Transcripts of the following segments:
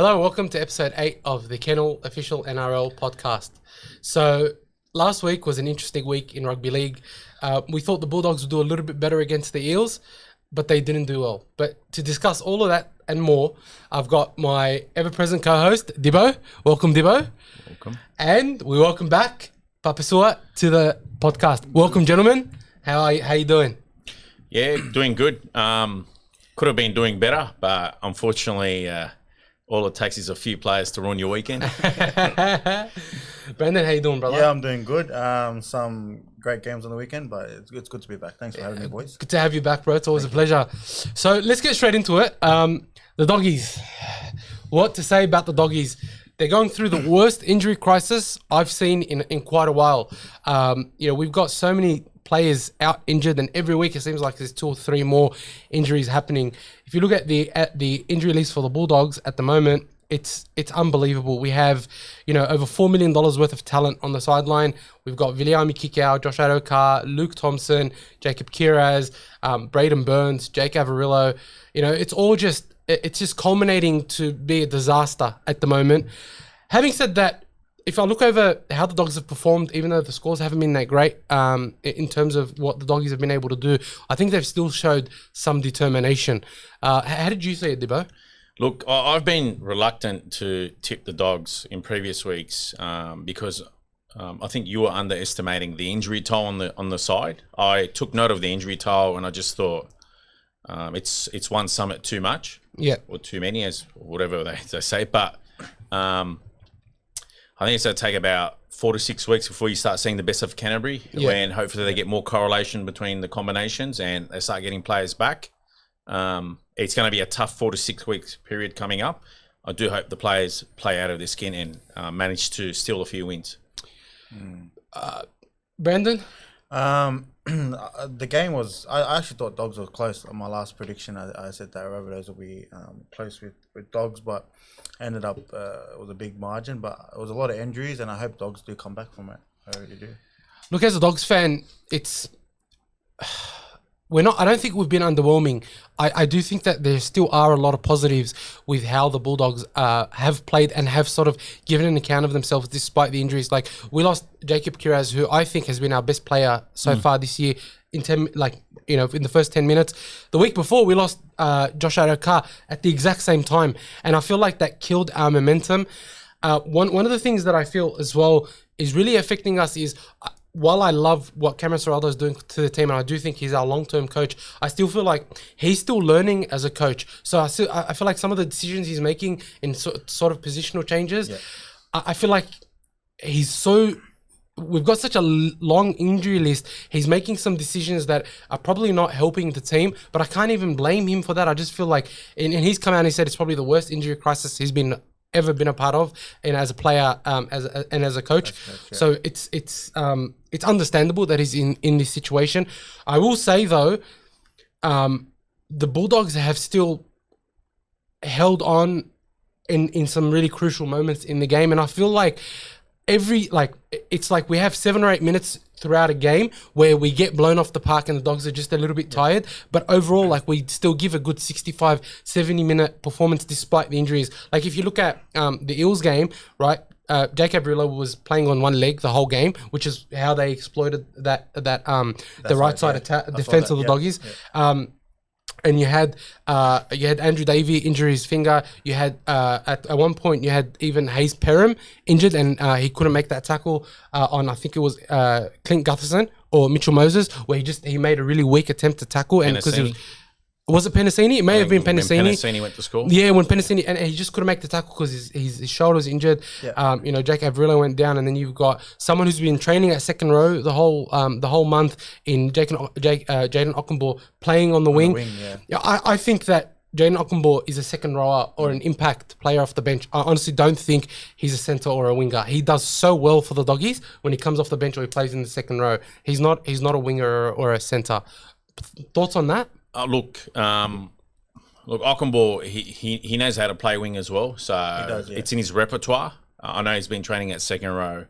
Hello, welcome to episode 8 of the Kennel official NRL podcast. So last week was an interesting week in rugby league. We thought the Bulldogs would do a little bit better against the Eels, but they didn't do well. But to discuss all of that and more, I've got my ever-present co-host, Dibbo. Welcome, Dibbo. Welcome. And we welcome back Papasua to the podcast. Welcome, gentlemen. How you doing? Yeah, doing good. Could have been doing better, but unfortunately, all it takes is a few players to ruin your weekend. Brandon, how you doing, brother? Yeah, I'm doing good. Some great games on the weekend, but it's good to be back. Thanks for having me, boys. Good to have you back, bro. It's always a pleasure. So let's get straight into it. The Doggies. What to say about the Doggies? They're going through the worst injury crisis I've seen in quite a while. We've got so many players out injured, and every week it seems like there's 2 or 3 more injuries happening. If you look at the injury list for the Bulldogs at the moment, it's unbelievable. We have, over $4 million worth of talent on the sideline. We've got Viliami Kikau, Josh Adokar, Luke Thompson, Jacob Kiraz, Braden Burns, Jake Averillo. It's just culminating to be a disaster at the moment. Having said that, if I look over how the Dogs have performed, even though the scores haven't been that great in terms of what the Doggies have been able to do, I think they've still showed some determination. How did you see it, Dibbo? Look, I've been reluctant to tip the Dogs in previous weeks because I think you were underestimating the injury toll on the side. I took note of the injury toll and I just thought it's one summit too much, or too many, as whatever they say. But I think it's going to take about 4 to 6 weeks before you start seeing the best of Canterbury, when hopefully they get more correlation between the combinations and they start getting players back. It's going to be a tough 4 to 6 weeks period coming up. I do hope the players play out of their skin and manage to steal a few wins. Brandon? The game was... I actually thought Dogs were close. On my last prediction, I said that Rabbitohs will be close with Dogs, but ended up it was a big margin. But it was a lot of injuries, and I hope Dogs do come back from it. I really do. Look, as a Dogs fan, I don't think we've been underwhelming. I do think that there still are a lot of positives with how the Bulldogs have played and have sort of given an account of themselves despite the injuries. Like, we lost Jacob Kiraz, who I think has been our best player so far this year in the first 10 minutes. The week before, we lost Josh Adokar at the exact same time, and I feel like that killed our momentum. One of the things that I feel as well is really affecting us is, while I love what Cameron Ciraldo is doing to the team, and I do think he's our long-term coach, I still feel like he's still learning as a coach. So I feel like some of the decisions he's making in sort of positional changes, I feel like we've got such a long injury list. He's making some decisions that are probably not helping the team, but I can't even blame him for that. I just feel like, and he's come out and he said it's probably the worst injury crisis he's ever been a part of, and as a player, as a coach. So it's understandable that he's in this situation. I will say though, the Bulldogs have still held on in some really crucial moments in the game, and I feel like it's like we have 7 or 8 minutes throughout a game where we get blown off the park and the Dogs are just a little bit tired, but overall, we still give a good 65, 70-minute performance despite the injuries. Like, if you look at the Eels game, right, Jake Averillo was playing on one leg the whole game, which is how they exploited the right side defense of the Doggies. And you had Andrew Davey injure his finger. You had at one point you had even Hayes Perham injured, and he couldn't make that tackle on, I think it was Clint Gutherson or Mitchell Moses, where he made a really weak attempt to tackle, and because was it Penasini? It may have been Penasini. When Penasini went to school. Yeah, when Penasini, and he just couldn't make the tackle because his shoulder was injured. Jake Averillo went down, and then you've got someone who's been training at second row the whole month in Jaden Ockenbaugh playing on the wing. I think that Jaden Ockenbaugh is a second rower or an impact player off the bench. I honestly don't think he's a centre or a winger. He does so well for the Doggies when he comes off the bench or he plays in the second row. He's not a winger or a centre. Thoughts on that? Look, Ockenbaugh, he knows how to play wing as well, so it's in his repertoire. I know he's been training at second row,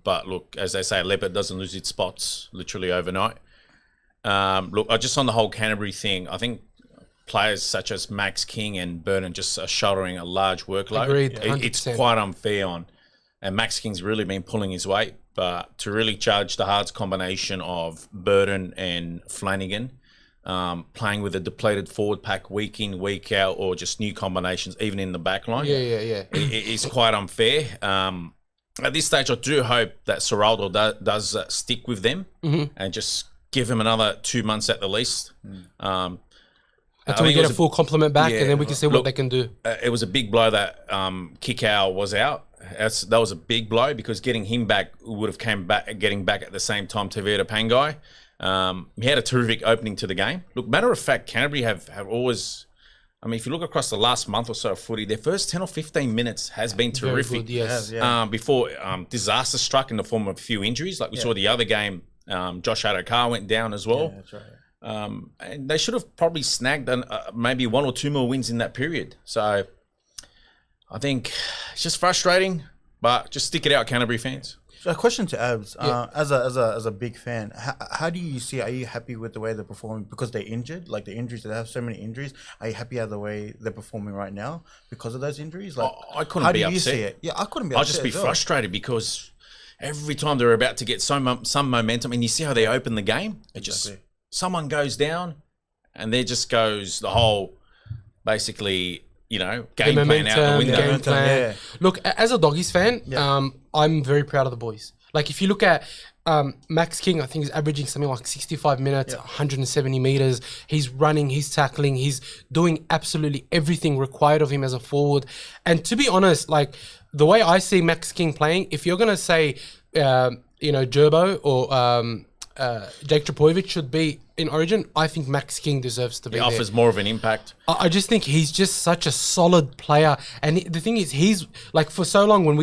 but look, as they say, a leopard doesn't lose its spots literally overnight. Just on the whole Canterbury thing, I think players such as Max King and Burton just are shouldering a large workload. Agreed, It's 100%. quite unfair on, and Max King's really been pulling his weight. But to really judge the hard combination of Burton and Flanagan, playing with a depleted forward pack week in, week out, or just new combinations, even in the back line, it's quite unfair. At this stage, I do hope that Serraldo does stick with them and just give him another 2 months at the least. Until we get a full complement back, and then we can see what they can do. It was a big blow that Kikau was out. That was a big blow because getting him back would have getting back at the same time Tevita Pangai. He had a terrific opening to the game. Look, matter of fact, Canterbury have always... I mean, if you look across the last month or so of footy, their first 10 or 15 minutes has been terrific. Good, yes. Before disaster struck in the form of a few injuries. Like we saw the other game, Josh Adokar went down as well. Yeah, that's right. And they should have probably snagged maybe 1 or 2 more wins in that period. So I think it's just frustrating, but just stick it out, Canterbury fans. So a question to Abs, as a big fan, how do you see? Are you happy with the way they're performing because they're injured? Like the injuries, they have so many injuries. Are you happy at the way they're performing right now because of those injuries? Like I couldn't how be do upset. you see it? Yeah, I couldn't be. I'd upset just be as well. frustrated because every time they're about to get some momentum, and you see how they open the game, it just someone goes down, and there just goes the whole basically. Game plan out the window. Game plan. Yeah. Look, as a Doggies fan, I'm very proud of the boys. Like, if you look at Max King, I think he's averaging something like 65 minutes, 170 meters. He's running, he's tackling, he's doing absolutely everything required of him as a forward. And to be honest, like, the way I see Max King playing, if you're going to say, Gerbo or Jake Trbojevic should be in Origin, I think Max King deserves to be there. He offers more of an impact. I just think he's just such a solid player. And the thing is, he's like, for so long when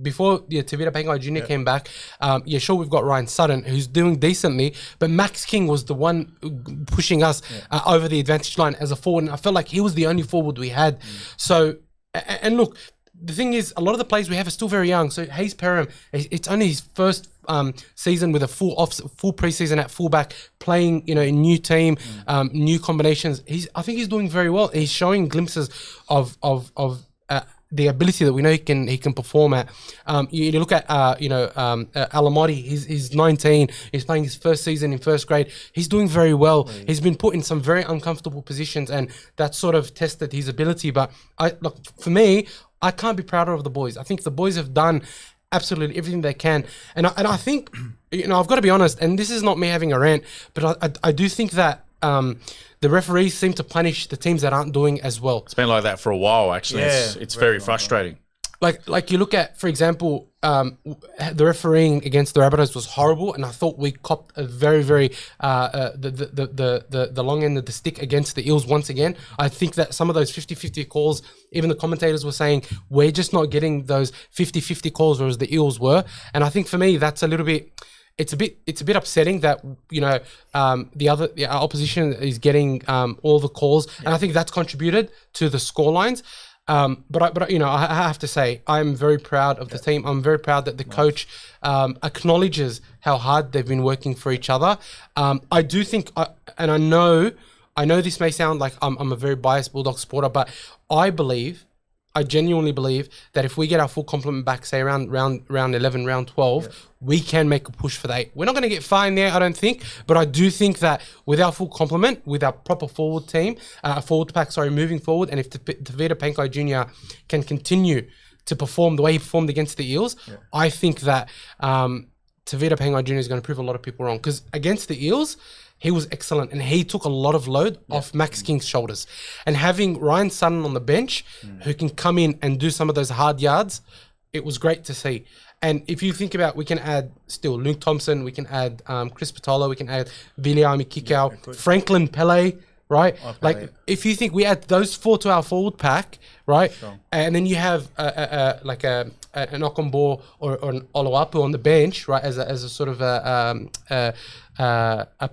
before Tevita Pangai Jr. came back, sure, we've got Ryan Sutton who's doing decently, but Max King was the one pushing us over the advantage line as a forward. And I felt like he was the only forward we had. So, and look, the thing is, a lot of the players we have are still very young. So Hayes Perham, it's only his first season with a full preseason at fullback, playing in new team, new combinations. I think he's doing very well. He's showing glimpses of the ability that we know he can perform at. You look at Alamotti. He's 19. He's playing his first season in first grade. He's doing very well. He's been put in some very uncomfortable positions, and that sort of tested his ability. But for me, I can't be prouder of the boys. I think the boys have done absolutely everything they can, and I think I've got to be honest. And this is not me having a rant, but I do think that the referees seem to punish the teams that aren't doing as well. It's been like that for a while, actually. Yeah, it's very frustrating. Like you look at, for example, the refereeing against the Rabbitohs was horrible, and I thought we copped a very, very the long end of the stick against the Eels once again. I think that some of those 50-50 calls, even the commentators were saying, we're just not getting those 50-50 calls, whereas the Eels were. And I think for me, that's a little bit... It's a bit upsetting that our opposition is getting all the calls, and I think that's contributed to the scorelines. But I have to say, I'm very proud of the team. I'm very proud that the coach acknowledges how hard they've been working for each other. I do think, and I know this may sound like I'm a very biased Bulldog supporter, but I genuinely believe that if we get our full complement back, say around round 11, round 12, we can make a push for the 8. We're not going to get far in there, I don't think, but I do think that with our full complement, with our proper forward team, moving forward, and if Tevita Pangai Jr. can continue to perform the way he performed against the Eels, I think that Tevita Pangai Jr. is going to prove a lot of people wrong. Because against the Eels, he was excellent, and he took a lot of load off Max King's shoulders. And having Ryan Sutton on the bench, who can come in and do some of those hard yards, it was great to see. And if you think about, we can add still Luke Thompson, we can add Chris Patolo, we can add Viliami Kikau, Franklin Pele, right? Like, if you think we add those 4 to our forward pack, right? Sure. And then you have an Okombor or an Oloapu on the bench, right? As a sort of a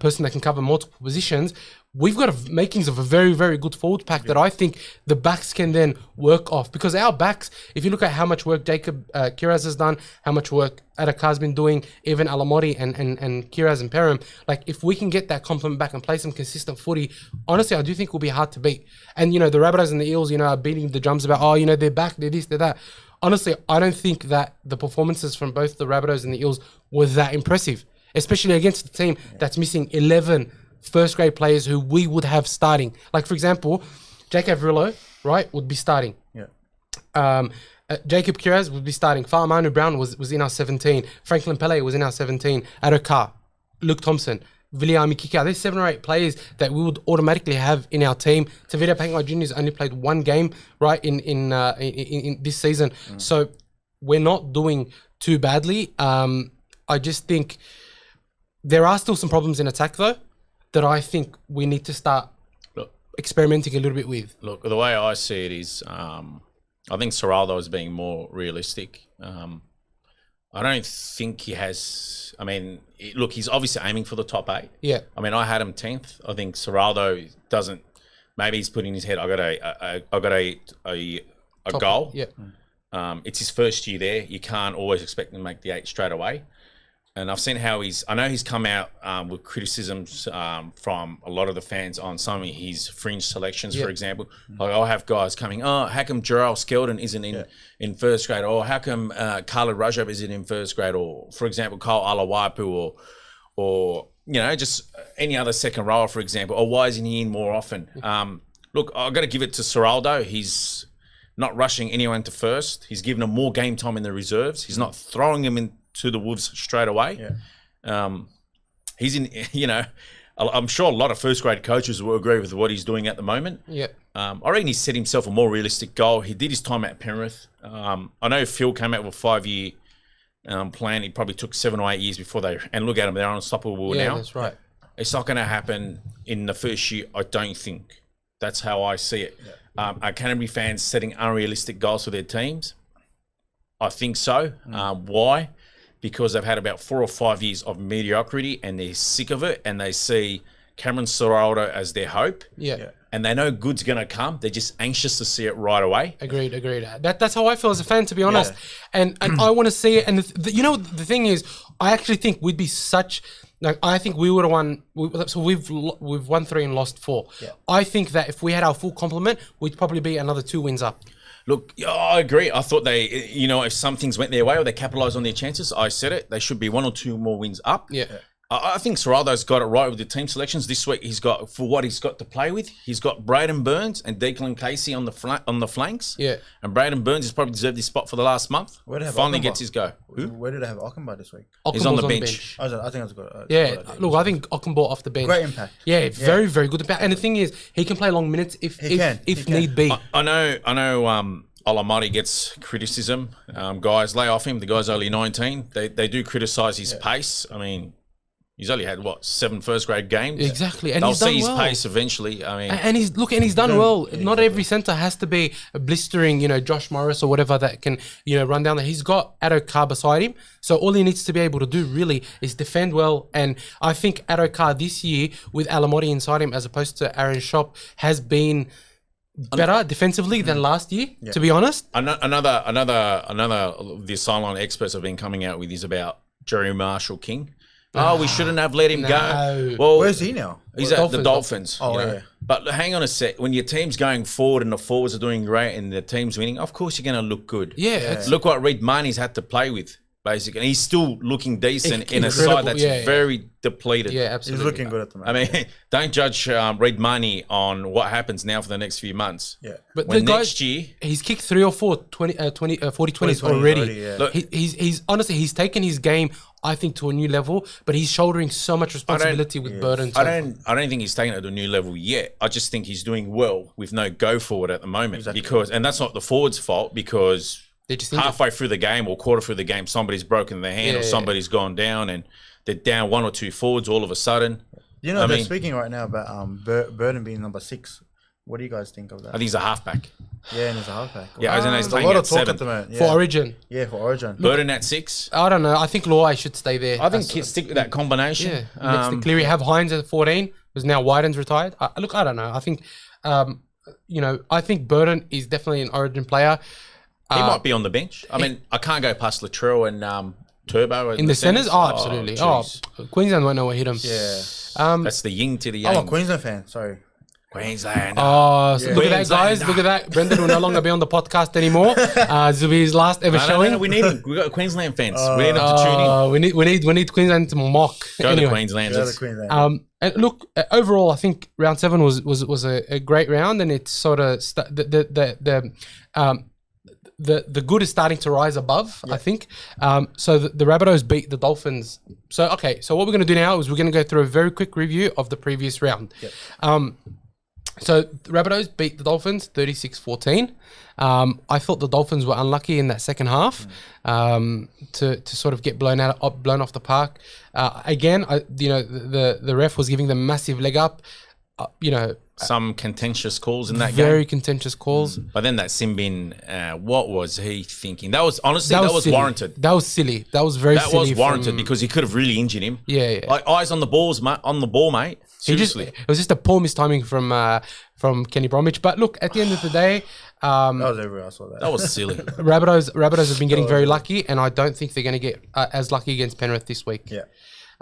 person that can cover multiple positions. we've got makings of a very, very good forward pack that I think the backs can then work off. Because our backs, if you look at how much work Jacob Kiraz has done, how much work Addocar's been doing, even Alamoti and Kiraz and Perham, like if we can get that complement back and play some consistent footy, honestly, I do think we'll be hard to beat. And, you know, the Rabbitohs and the Eels, you know, are beating the drums about, oh, you know, they're back, they're this, they're that. Honestly, I don't think that the performances from both the Rabbitohs and the Eels were that impressive, especially against the team that's missing 11 first grade players who we would have starting. Like, for example, Jake Averillo, right, would be starting. Yeah. Jacob Kiraz would be starting. Fa'amanu Brown was in our 17. Franklin Pele was in our 17. Adokar, Luke Thompson, Viliami Kika. There's 7 or 8 players that we would automatically have in our team. Tavita Pangai Jr. has only played 1 game, right, in this season. So we're not doing too badly. I just think there are still some problems in attack, though, that I think we need to start experimenting a little bit with. Look, the way I see it is, I think Serraldo is being more realistic. I don't think he has. I mean, look, he's obviously aiming for the top 8. Yeah. I mean, I had him 10th. I think Serraldo doesn't. Maybe he's putting in his head, I got a goal. Yeah. It's his first year there. You can't always expect him to make the 8 straight away. And I've seen how I know he's come out with criticisms from a lot of the fans on some of his fringe selections, for example. Like, I'll have guys coming, how come Jarrell Skeldon isn't in first grade? Or how come Khalid Rajab isn't in first grade? Or, for example, Kyle Alawapu or you know, just any other second rower, for example. Or why isn't he in more often? Look, I've got to give it to Serraldo. He's not rushing anyone to first. He's given them more game time in the reserves. He's not throwing them into the Wolves straight away. He's in, you know, I'm sure a lot of first grade coaches will agree with what he's doing at the moment. I reckon he set himself a more realistic goal. He did his time at Penrith. I know Phil came out with a 5-year plan. It probably took 7 or 8 years before and look at them, they're unstoppable now. Yeah, that's right. It's not going to happen in the first year, I don't think. That's how I see it. Are Canterbury fans setting unrealistic goals for their teams? I think so. Why? Because they've had about 4 or 5 years of mediocrity and they're sick of it, and they see Cameron Serraldo as their hope. And they know good's going to come. They're just anxious to see it right away. Agreed. That's how I feel as a fan, to be honest. And I want to see it. And you know, the thing is, I actually think we'd be such... Like, I think we would have won. So we've won 3 and lost 4. I think that if we had our full complement, we'd probably be another 2 wins up. Look, I agree. I thought they, you know, if some things went their way or they capitalised on their chances, I said it, they should be 1 or 2 more wins up. I think Serraldo's got it right with the team selections. This week, he's got, for what he's got to play with, he's got Braden Burns and Declan Casey on the flanks. And Braden Burns has probably deserved his spot for the last month. Finally gets his go. Where did they have Ockenbar this week? He's on the bench. I think that's good. Look, I think Ockenbar off the bench. Great impact. Very, very good impact. And the thing is, he can play long minutes if need be. I know. Alamati gets criticism. Guys, lay off him. The guy's only 19. They do criticise his pace. I mean, he's only had 7 first grade games. Exactly, and they'll he's done see his well. Pace eventually. I mean, and he's done well. Not every centre has to be a blistering, you know, Josh Morris or whatever that can, you know, run down there. He's got Adokar beside him, so all he needs to be able to do really is defend well. And I think Adokar this year with Alamoti inside him, as opposed to Aaron Shop, has been better defensively than last year, to be honest. Another the sideline experts have been coming out with is about Jerry Marshall King. We shouldn't have let him go. Well, where's he now? He's at the Dolphins. Oh, But hang on a sec. When your team's going forward and the forwards are doing great and the team's winning, of course you're going to look good. Look what Reed Marnie's had to play with, basically. And he's still looking decent in a side that's very depleted. Absolutely. He's looking good at the moment. I mean, don't judge Reed Marnie on what happens now for the next few months. But when the next year... He's kicked 3 or 4 40-20s already. He's honestly, he's taken his game, I think, to a new level, but he's shouldering so much responsibility with burden. I don't think he's taken it to a new level yet. I just think he's doing well with no go forward at the moment. And that's not the forward's fault, because halfway through the game or quarter through the game, somebody's broken their hand or somebody's gone down and they're down 1 or 2 forwards all of a sudden. You know, they're speaking right now about Burden being number 6. What do you guys think of that? I think he's a halfback. And he's a halfback. He's a lot of talk at the moment. For Origin. For Origin. Burden at 6. I don't know. I think Luai should stay there. I think he'd stick with that combination. Next to Cleary, have Hines at 14, because now Wyden's retired. Look, I don't know. I think, I think Burton is definitely an Origin player. He might be on the bench. I mean, I can't go past Latrell and Turbo in the centres. Oh, absolutely. Queensland won't know what hit him. Yeah. That's the yin to the yang. I'm a Queensland fan. Sorry. Queensland. Oh, so look at that, guys. Look at that. Brendan will no longer be on the podcast anymore. This will be his last ever showing. No, we need him. We got Queensland fans. We need them to tune in. We need Queensland to mock. Go to Queenslanders. And look, overall, I think round 7 was a great round, and it's sort of the good is starting to rise above. I think. So the Rabbitohs beat the Dolphins. So what we're going to do now is we're going to go through a very quick review of the previous round. Yep. So the Rabbitohs beat the Dolphins 36-14. I thought the Dolphins were unlucky in that second half to sort of get blown off the park. Again, the ref was giving them massive leg up. Some contentious calls in that game. Very contentious calls. But then that Simbin, what was he thinking? That was honestly that was warranted. That was silly. That was very silly. That was warranted because he could have really injured him. Yeah. Like eyes on the ball, mate. Seriously. It was just a poor mistiming from Kenny Bromwich. But look, at the end of the day, that was everywhere. I saw that. That was silly. Rabbitohs have been getting very lucky, and I don't think they're going to get as lucky against Penrith this week. Yeah.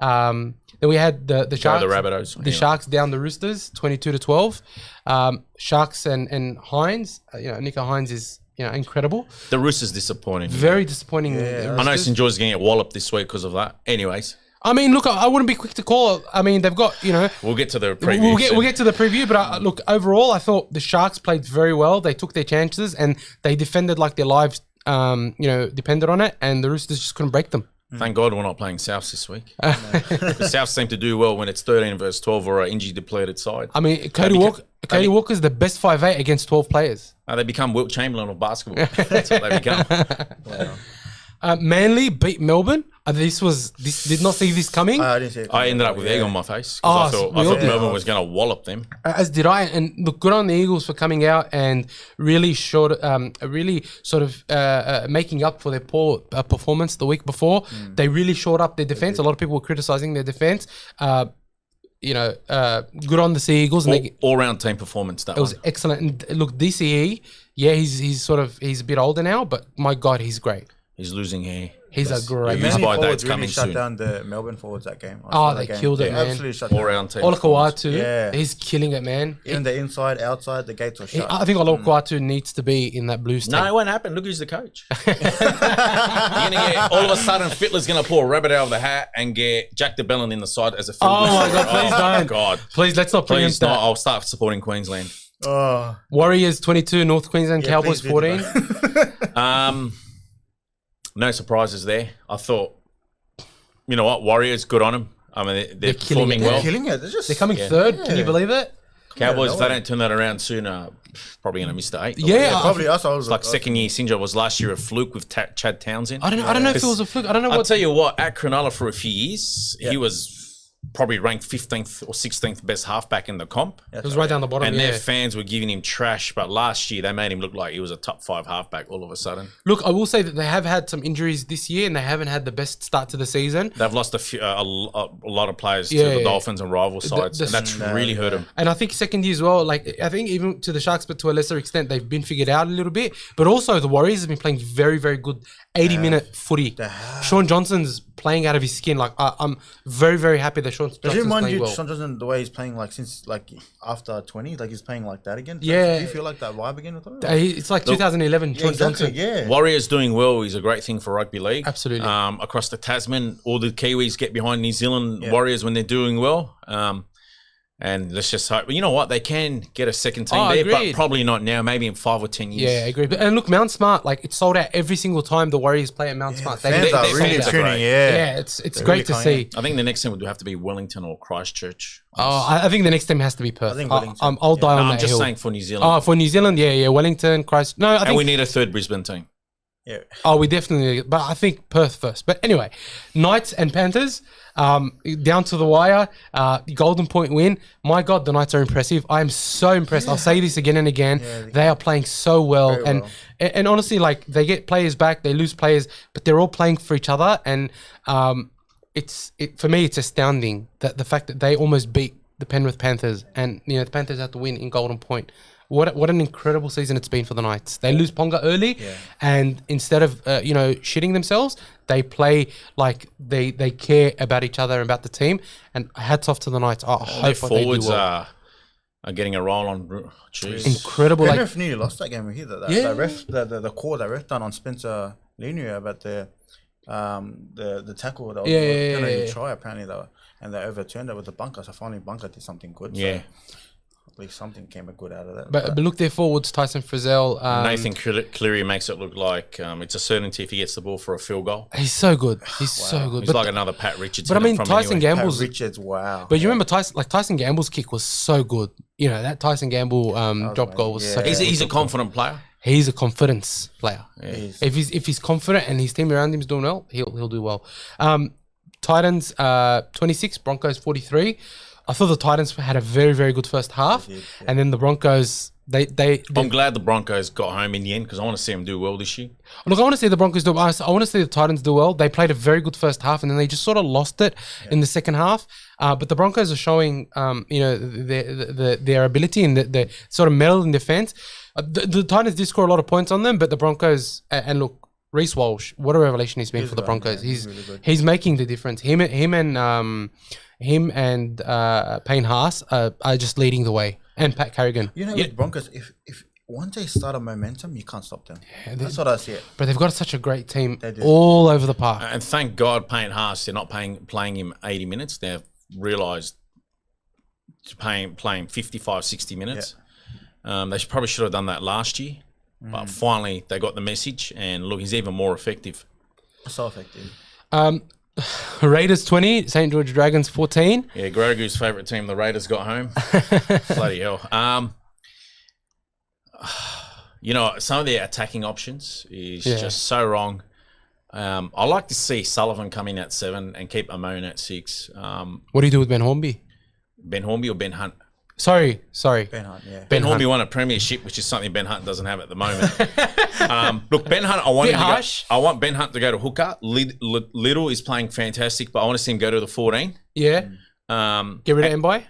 Then we had the Sharks. The Rabbitohs. The Sharks down the Roosters, 22-12. Sharks and Hines. Nico Hines is incredible. The Roosters disappointing. Very disappointing. Yeah. I know St. George's going to get walloped this week because of that. Anyways. I mean, look, I wouldn't be quick to call it. I mean, they've got, We'll get to the preview. We'll get to the preview, but look, overall, I thought the Sharks played very well. They took their chances and they defended like their lives, depended on it, and the Roosters just couldn't break them. Thank God we're not playing Souths this week. The Souths seem to do well when it's 13 versus 12 or an injury depleted side. I mean, Cody Walker's the best 5'8" against 12 players. They become Wilt Chamberlain of basketball. That's what they become. Wow. Manly beat Melbourne. Did not see this coming. I didn't see it. I ended up with egg on my face because I thought Melbourne was going to wallop them. As did I. And look, good on the Eagles for coming out and really making up for their poor performance the week before. They really shored up their defense. A lot of people were criticizing their defense. Good on the Sea Eagles. All-round team performance. It was excellent. And look, DCE, he's a bit older now, but my God, he's great. He's losing hair. He's a great man. By date's really coming shut soon. down the Melbourne forwards that game. They killed it, man. Absolutely shut down. All-round team. Olakawatu, Yeah. he's killing it, man. Even the inside, outside, the gates were shut. I think Olakawatu needs to be in that blue state. No, it won't happen. Look who's the coach. You're going to get, all of a sudden, Fittler's going to pull a rabbit out of the hat and get Jack DeBellin in the side as a Fittler. Oh, my God, please don't. God. Please, let's not preempt that. I'll start supporting Queensland. Warriors 22, North Queensland Cowboys 14. No surprises there. I thought, you know what, Warriors, good on them. I mean, they're performing well. They're killing it. They're coming third. Yeah. Can you believe it? Cowboys, if they don't turn that around soon, probably going to miss the 8. Yeah, probably us. It's like second year syndrome was last year a fluke with Chad Townsend. I don't know if it was a fluke. I don't know. I'll tell you what, at Cronulla for a few years, he was probably ranked 15th or 16th best halfback in the comp. It was right down the bottom, and their fans were giving him trash, but last year they made him look like he was a top 5 halfback all of a sudden. Look, I will say that they have had some injuries this year and they haven't had the best start to the season. They've lost a lot of players to the Dolphins and rival sides, and that's really hurt them. And I think second year as well, like I think even to the Sharks, but to a lesser extent, they've been figured out a little bit. But also the Warriors have been playing very, very good 80-minute footy. Sean Johnson's playing out of his skin. Like I'm very, very happy that Sean Johnson's playing well. Sean Johnson, the way he's playing, like since like after 20, like he's playing like that again. Yeah. Do you feel like that vibe again with him? It's like 2011. Sean Johnson. Yeah. Warriors doing well is a great thing for rugby league. Absolutely. Across the Tasman, all the Kiwis get behind New Zealand Warriors when they're doing well. And let's just hope. You know what? They can get a second team there, but probably not now. Maybe in 5 or 10 years. Yeah, I agree. And look, Mount Smart, like it's sold out every single time the Warriors play at Mount Smart. Fans are really tuning. Yeah, it's great to see. I think the next team would have to be Wellington or Christchurch. I think the next team has to be Perth. I'll die on that I'm just hill. saying for New Zealand. For New Zealand, yeah, Wellington, Christ. No, I think we need a third Brisbane team. Yeah. We definitely. But I think Perth first. But anyway, Knights and Panthers. Down to the wire, Golden Point win. My God, the Knights are impressive. I am so impressed. I'll say this again and again. They are playing so well. And honestly, like they get players back, they lose players, but they're all playing for each other. And for me, it's astounding that the fact that they almost beat the Penrith Panthers, and the Panthers have to win in Golden Point. What an incredible season it's been for the Knights. They lose Ponga early, and instead of shitting themselves, they play like they care about each other and about the team. And hats off to the Knights. I hope forwards they do well. are getting a roll on. Jeez. Incredible. Penrith nearly lost that game. We hear that. The call that ref done on Spencer Leniu about the tackle that was going to try apparently though, and they overturned it with the bunker. So finally, bunker did something good. Yeah. So at least something came good out of that. But look, their forwards, Tyson Frizzell. Nathan Cleary makes it look like it's a certainty if he gets the ball for a field goal. He's so good. He's so good. He's like another Pat Richards. But I mean, Tyson Gamble's... Pat Richards, wow. But you remember Tyson Gamble's kick was so good. That Tyson Gamble drop goal was such He's a confident player. He's a confidence player. Yeah. If he's confident and his team around him is doing well, he'll do well. Titans 26, Broncos 43. I thought the Titans had a very, very good first half, and then the Broncos. I'm glad the Broncos got home in the end because I want to see them do well this year. Look, I want to see the Broncos do well. I want to see the Titans do well. They played a very good first half, and then they just sort of lost it in the second half. But the Broncos are showing, their ability and the sort of mettle in defense. The Titans did score a lot of points on them, but the Broncos and look, Reece Walsh, what a revelation he's been for the Broncos. He's really he's making the difference. Him and Payne Haas are just leading the way, and Pat Carrigan. With Broncos, if once they start a momentum, you can't stop them. That's what I see it. But they've got such a great team all over the park. And thank God Payne Haas, they're not playing him 80 minutes. They've realised playing 55, 60 minutes. They probably should have done that last year. But finally, they got the message, and look, he's even more effective. So effective. Raiders 20, St. George Dragons 14. Yeah, Grogu's favourite team, the Raiders, got home. Bloody hell. Some of their attacking options is just so wrong. I like to see Sullivan come in at 7 and keep Amon at 6. What do you do with Ben Hornby? Ben Hornby or Ben Hunt? Sorry. Ben Hunt, yeah. Ben Hornby won a premiership, which is something Ben Hunt doesn't have at the moment. Look, Ben Hunt, I want Ben Hunt to go to hooker. Little is playing fantastic, but I want to see him go to the 14. Yeah. Get rid of Mbai?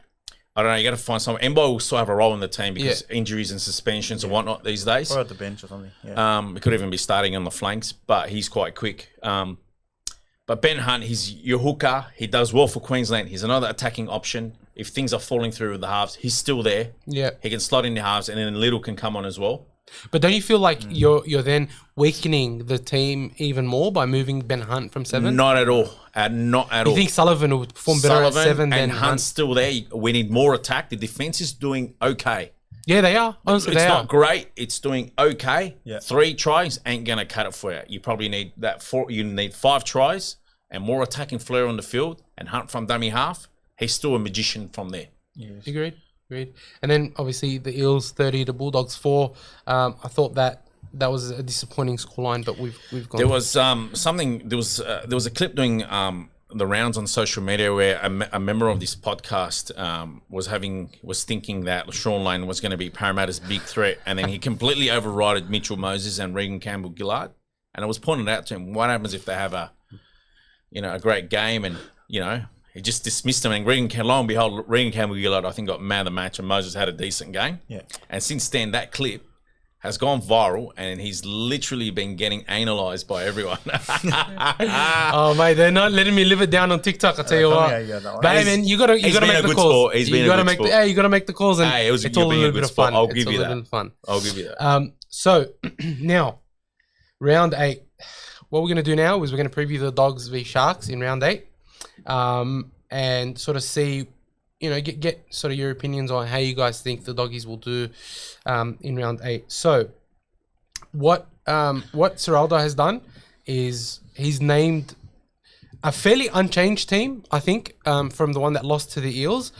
I don't know. You got to find someone. Mbai will still have a role in the team because injuries and suspensions and whatnot these days. Or at the bench or something. Yeah. He could even be starting on the flanks, but he's quite quick. But Ben Hunt, he's your hooker. He does well for Queensland. He's another attacking option. If things are falling through with the halves, he's still there. Yeah. He can slot in the halves, and then Little can come on as well. But don't you feel like you're then weakening the team even more by moving Ben Hunt from 7? Not at all. Not at all. You think Sullivan will perform better at 7 than Hunt's still there. We need more attack. The defense is doing okay. Yeah, they are. Honestly, it's not great. It's doing okay. Yeah. 3 tries ain't gonna cut it for you. You probably need that 4. You need 5 tries and more attacking flair on the field. And Hunt from dummy half. He's still a magician from there. Yes. Agreed. And then obviously the Eels 30 to Bulldogs 4. I thought that was a disappointing scoreline, but we've gone. There was there was a clip doing the rounds on social media where a member of this podcast was thinking that Sean Lane was going to be Parramatta's big threat, and then he completely overrided Mitchell Moses and Regan Campbell-Gillard, and it was pointed out to him, what happens if they have a great game and he just dismissed him, and lo and behold, Regan Campbell-Gillard, I think, got man of the match, and Moses had a decent game. Yeah. And since then, that clip has gone viral, and he's literally been getting analysed by everyone. Oh, mate, they're not letting me live it down on TikTok. I tell you what, but man, you gotta make the calls. You gotta make the calls, and it's all a little bit of fun. I'll give you that. So now, round 8. What we're gonna do now is we're gonna preview the Dogs v Sharks in round 8. And sort of see, get sort of your opinions on how you guys think the Doggies will do in round 8. So, what Seraldo has done is he's named a fairly unchanged team, I think, from the one that lost to the Eels.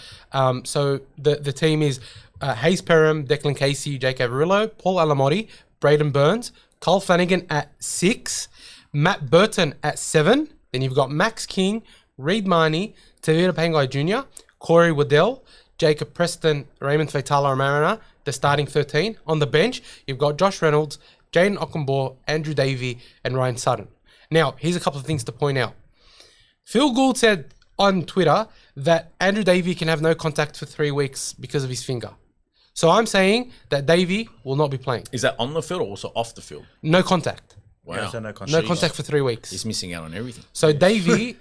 So the team is Hayes Perham, Declan Casey, Jake Averillo, Paul Alamotti, Braden Burns, Carl Flanagan at 6, Matt Burton at 7. Then you've got Max King, Reid Marnie, Tavita Pangai Jr., Corey Waddell, Jacob Preston, Raymond Faitala-Mariner, the starting 13. On the bench, you've got Josh Reynolds, Jaden Ockenbaugh, Andrew Davey, and Ryan Sutton. Now, here's a couple of things to point out. Phil Gould said on Twitter that Andrew Davey can have no contact for 3 weeks because of his finger. So I'm saying that Davey will not be playing. Is that on the field or also off the field? No contact. Wow. Yeah, so No contact for 3 weeks. He's missing out on everything. So Davey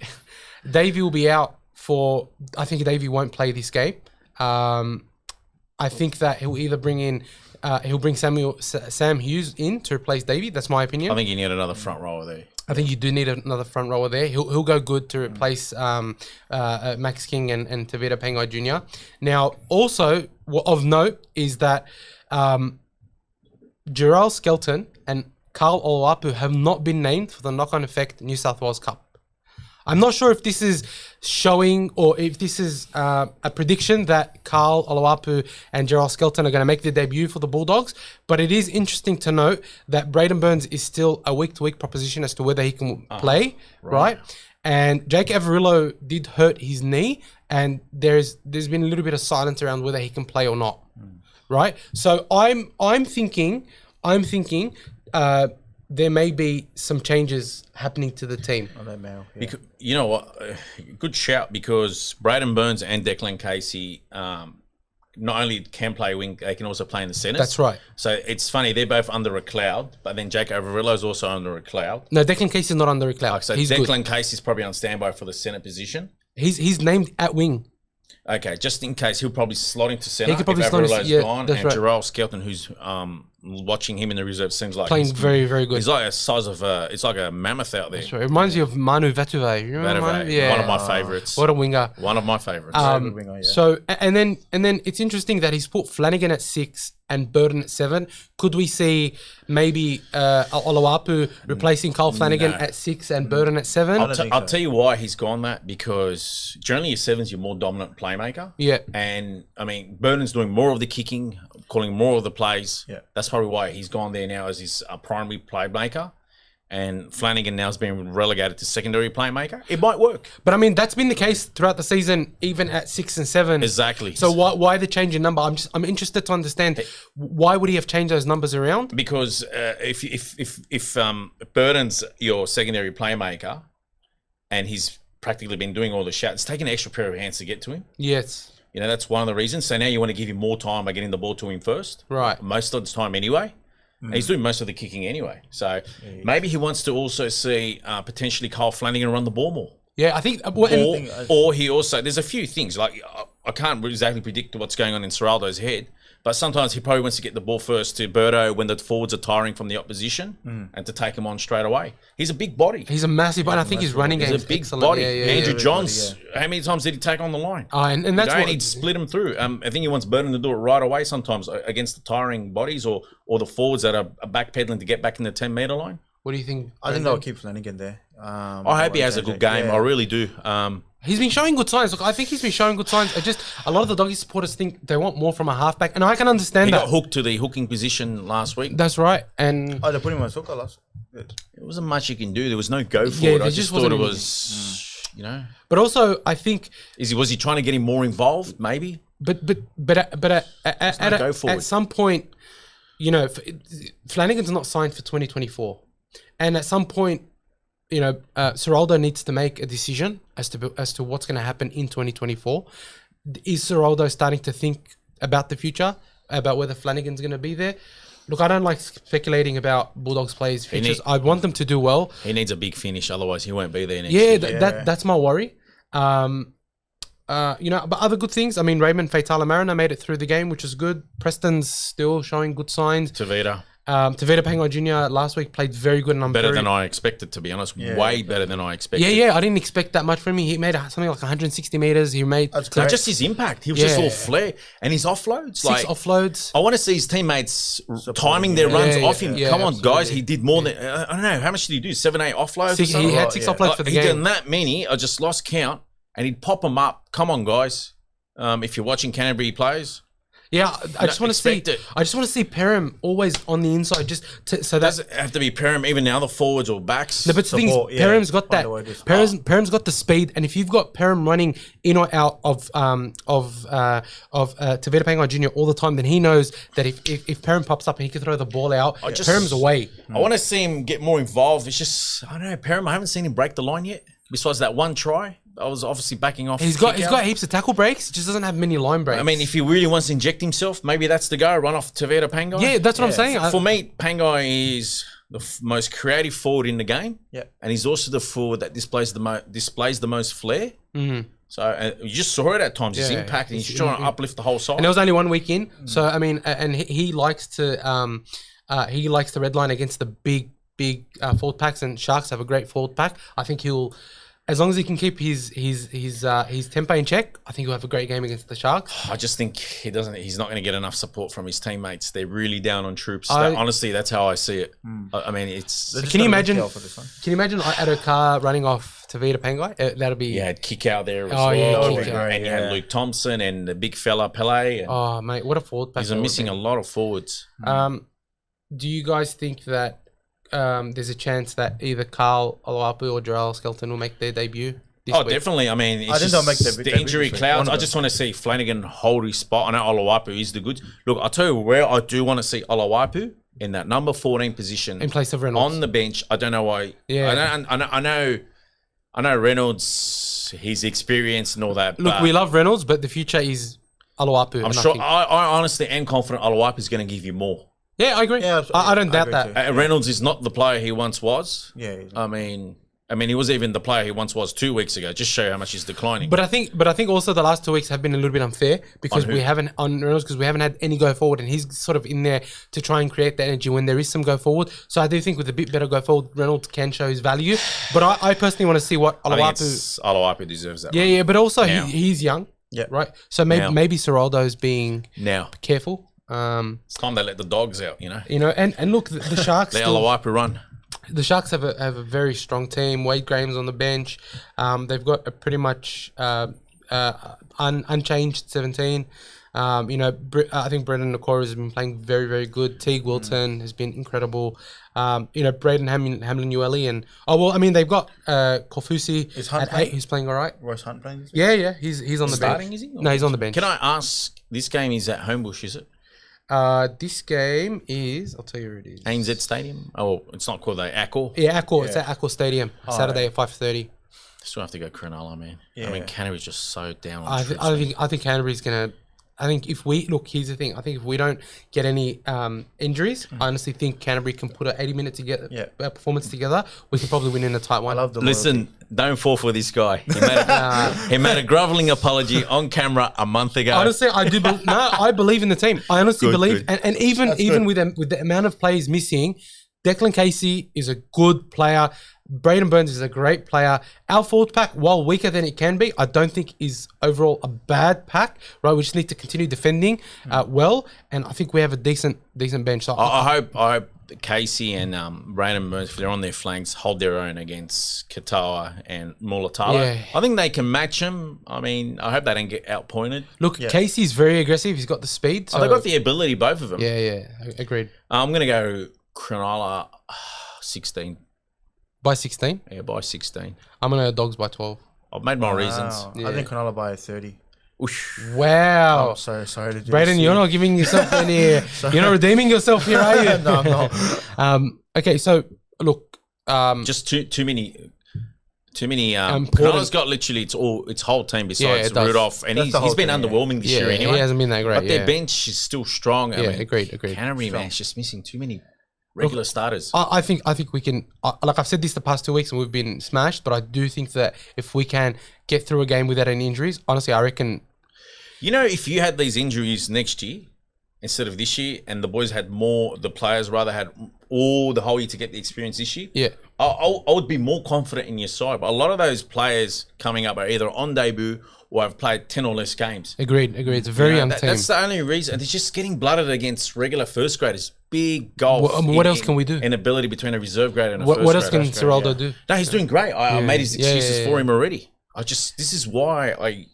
will be out for. I think Davey won't play this game. I think that he'll either bring in. He'll bring Sam Hughes in to replace Davey. That's my opinion. I think you need another front rower there. I think you do need another front rower there. He'll go good to replace Max King and Tavita Pangai Jr. Now, also of note is that Gerald Skelton and Carl Oluwapu have not been named for the knock-on effect New South Wales Cup. I'm not sure if this is showing or if this is a prediction that Carl Oluwapu and Gerald Skelton are going to make their debut for the Bulldogs, but it is interesting to note that Braden Burns is still a week-to-week proposition as to whether he can play, right? And Jake Averillo did hurt his knee, and there's been a little bit of silence around whether he can play or not, right? So I'm thinking there may be some changes happening to the team. Because, you know what? Good shout, because Braden Burns and Declan Casey not only can play wing, they can also play in the centres. That's right. So it's funny, they're both under a cloud, but then Jake Averillo is also under a cloud. No, Declan Casey is not under a cloud. So he's Declan good. Casey is probably on standby for the centre position. He's named at wing. Okay, just in case, he'll probably slot into centre. He could probably if slot into- Averillo's yeah, gone, that's and right. Gerald Skelton, who's watching him in the reserve, seems like Playing he's very, very good. He's like a size of it's like a mammoth out there. That's right. It reminds you of Manu Vatuve. You remember Vatuve, Manu? Yeah. one of my favourites. What a winger. One of my favourites. good winger, yeah. So and then it's interesting that he's put Flanagan at 6 and Burden at 7. Could we see maybe Oluwapu replacing Carl Flanagan at 6 and Burden at 7? I'll tell you why he's gone that, because generally your 7's your more dominant playmaker. Yeah. And I mean, Burden's doing more of the kicking, calling more of the plays. Yeah. That's probably why he's gone there now as his primary playmaker. And Flanagan now has been relegated to secondary playmaker. It might work. But I mean, that's been the case throughout the season, even at 6 and 7. Exactly. So why the change in number? I'm interested to understand why would he have changed those numbers around? Because if Burden's your secondary playmaker, and he's practically been doing all the shots, it's taking an extra pair of hands to get to him. Yes. You know, that's one of the reasons. So now you want to give him more time by getting the ball to him first. Right. Most of the time anyway. And he's doing most of the kicking anyway. So maybe he wants to also see potentially Kyle Flanagan run the ball more. Yeah, I think. Or he also, there's a few things. Like, I can't exactly predict what's going on in Serraldo's head, but sometimes he probably wants to get the ball first to Birdo when the forwards are tiring from the opposition and to take him on straight away. He's a big body. He's a massive body. I think his running game He's is a big excellent. body. Yeah, Andrew yeah. Johns, how many times did he take on the line? And that's You know, what he'd split him through. I think he wants Burton to do it right away sometimes against the tiring bodies or the forwards that are backpedaling to get back in the 10-metre line. What do you think? I think they'll keep Flanagan there. I hope he has a good game. Yeah. I really do. He's been showing good signs. Look, I think he's been showing good signs. It just a lot of the Doggy supporters think they want more from a halfback, and I can understand He that. got hooked to the hooking position last week. That's right. And Oh, they put him on Sukkah last. There wasn't much you can do. There was no go for Yeah, it. there I just just thought wasn't it anything. was, you know. but also I think, Was he trying to get him more involved? Maybe. but no go for at it. some point, you know, Flanagan's not signed for 2024, and at some point, you know, Serraldo needs to make a decision as to what's going to happen in 2024. Is Serraldo starting to think about the future, about whether Flanagan's going to be there? Look, I don't like speculating about Bulldogs players' futures. I want them to do well. He needs a big finish, otherwise he won't be there next Yeah, year. that's my worry. You know, but other good things. I mean, Raymond Faitala Mariner made it through the game, which is good. Preston's still showing good signs. Tavita. Tavita Pangai Jr. last week played very good, and I'm Better than I expected, to be honest. Way better than I expected. Yeah, I didn't expect that much from him. He made something like 160 meters. He made That's No, great. just his impact. He was just all flair. And his offloads. 6 offloads. I want to see his teammates timing their runs Yeah, off him. yeah, Come on, absolutely. guys. He did more than, I don't know, how much did he do? 7, 8 offloads? He or something? had 6 offloads for the He's done game. that many. I just lost count. And he'd pop them up. Come on, guys. If you're watching Canterbury plays. Yeah, I just want to see. expect it. I just want to see Perham always on the inside, so that's. Does it have to be Perham, even now the forwards or backs? No, but the thing is, Support, yeah. Perham's got that. Find a way to- Perham's got the speed, and if you've got Perham running in or out of Tavita Pangai Jr. all the time, then he knows that if Perham pops up and he can throw the ball out, Perham's away. I want to see him get more involved. It's just, I don't know, Perham, I haven't seen him break the line yet, besides that one try. I was obviously backing off. He's got heaps of tackle breaks. He just doesn't have many line breaks. I mean, if he really wants to inject himself, maybe that's the go. Run off Tevita Pangai. Yeah, that's what I'm saying. For me, Pangai is the most creative forward in the game. Yeah. And he's also the forward that displays the most flair. Mm-hmm. So you just saw it at times. His impact, and he's trying to uplift the whole side. And it was only 1 week in, so I mean, and he likes to red line against the big forward packs, and Sharks have a great forward pack. I think he'll, as long as he can keep his tempo in check, I think he'll have a great game against the Sharks. I just think he's not going to get enough support from his teamates. They're really down on troops. Honestly, that's how I see it. I mean, it's. Can you imagine Addo running off Tevita Pangai? That'll be. Yeah, kick out there as well. Yeah, and you had Luke Thompson and the big fella Pele. Oh mate, what a forward pack! He's missing a lot of forwards. Do you guys think that there's a chance that either Carl Oluwapu or Jarrell Skelton will make their debut this week? Definitely. I mean, I think they'll make the injury clouds. I just want to see Flanagan hold his spot. I know Oluwapu is the goods. Look, I'll tell you where I do want to see Oluwapu in that number 14 position. In place of Reynolds. On the bench. I don't know why. Yeah. I know Reynolds, his experience and all that. Look, we love Reynolds, but the future is Oluwapu. I'm sure. I honestly am confident Oluwapu is going to give you more. Yeah, I agree. Yeah, I don't doubt that. Reynolds is not the player he once was. Yeah. I mean, he was even the player he once was 2 weeks ago. Just show you how much he's declining. But I think also the last 2 weeks have been a little bit unfair because we haven't had any go forward, and he's sort of in there to try and create that energy when there is some go forward. So I do think with a bit better go forward, Reynolds can show his value. But I personally want to see what Oluwapu deserves that. Yeah, but also he's young. Yeah. Right. So maybe Seraldo's being careful. It's time they let the dogs out, and look, the Sharks. Let Oluwapu run. The Sharks have a very strong team. Wade Graham's on the bench. They've got a pretty much unchanged 17. I think Brendan Nakora has been playing very, very good. Teague Wilton has been incredible. Braden Hamlin-Ueli and they've got Kofusi at 8 who's playing all right. Royce Hunt playing this game? Yeah, he's on the starting, bench. Is he? No, he's on the bench. Can I ask? This game is at Homebush, is it? This game is, I'll tell you where it is. ANZ Stadium? Oh, it's not called Accor? Yeah, Accor. Yeah. It's at Accor Stadium. Saturday at 5:30. Still have to go Cronulla, man. Yeah. I mean, Canterbury's just so down. I think Canterbury's going to... I think if we... Look, here's the thing. I think if we don't get any injuries, I honestly think Canterbury can put an 80-minute performance together. We could probably win in a tight one. I love the Listen, don't fall for this guy. He made a grovelling apology on camera a month ago. Honestly, I do. I believe in the team. I honestly believe. And even with the amount of players missing, Declan Casey is a good player. Braden Burns is a great player. Our forward pack, while weaker than it can be, I don't think is overall a bad pack. Right, we just need to continue defending well, and I think we have a decent bench. So I hope Casey and Braden Burns, if they're on their flanks, hold their own against Katoa and Mulatalo. Yeah. I think they can match them. I mean, I hope they don't get outpointed. Look, Casey's very aggressive. He's got the speed. So they've got the ability, both of them. Yeah, agreed. I'm going to go Cronulla 16. By 16? Yeah, by 16. I'm going to go Dogs by 12. I've made my reasons. Yeah. I think Cronulla by 30. Oosh. Wow. I'm so sorry to do Braden, you're not giving yourself any... You're not redeeming yourself here, are you? No, I'm not. Okay, so, look... just too many... Cronulla's got literally its whole team besides Rudolph, and he's been underwhelming this year anyway. He hasn't been that great. But their bench is still strong. Yeah, agreed. Canterbury, man, it's just missing too many regular starters. I think we can. Like I've said this the past 2 weeks, and we've been smashed. But I do think that if we can get through a game without any injuries, honestly, I reckon. If you had these injuries next year instead of this year, and the boys had more, the players rather had all the whole year to get the experience this year. Yeah. I would be more confident in your side. But a lot of those players coming up are either on debut or have played 10 or less games. Agreed. It's a very young team. That's the only reason. And it's just getting blooded against regular first graders. Big gulf. What else can we do? Inability between a reserve grader and a first grader. What else can Seraldo do? No, he's doing great. I made his excuses for him already. This is why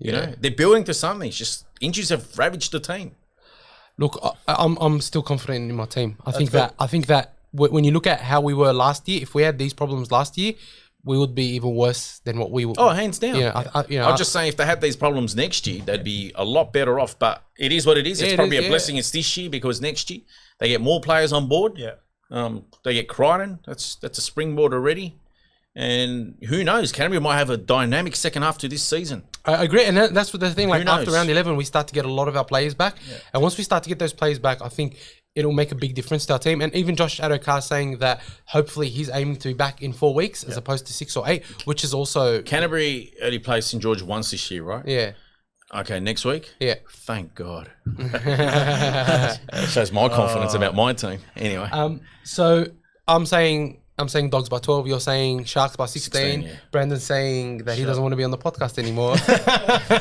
they're building to something. It's just injuries have ravaged the team. Look, I'm still confident in my team. I think that when you look at how we were last year, if we had these problems last year, we would be even worse than what we were. Oh, hands down. I'm just saying, if they had these problems next year, they'd be a lot better off. But it is what it is. It's probably a blessing it's this year, because next year they get more players on board. Yeah. They get Crichton. That's a springboard already. And who knows? Canterbury might have a dynamic second half to this season. I agree, and that's what the thing. Like after knows? round 11, we start to get a lot of our players back, and once we start to get those players back, I think it'll make a big difference to our team. And even Josh Adokar saying that hopefully he's aiming to be back in 4 weeks as opposed to 6 or 8, which is also Canterbury only plays St George once this year, right? yeah. Okay, next week? Yeah. Thank God. Shows my confidence about my team. Anyway. So I'm saying Dogs by 12. You're saying Sharks by 16. yeah. Brandon's saying that he doesn't want to be on the podcast anymore.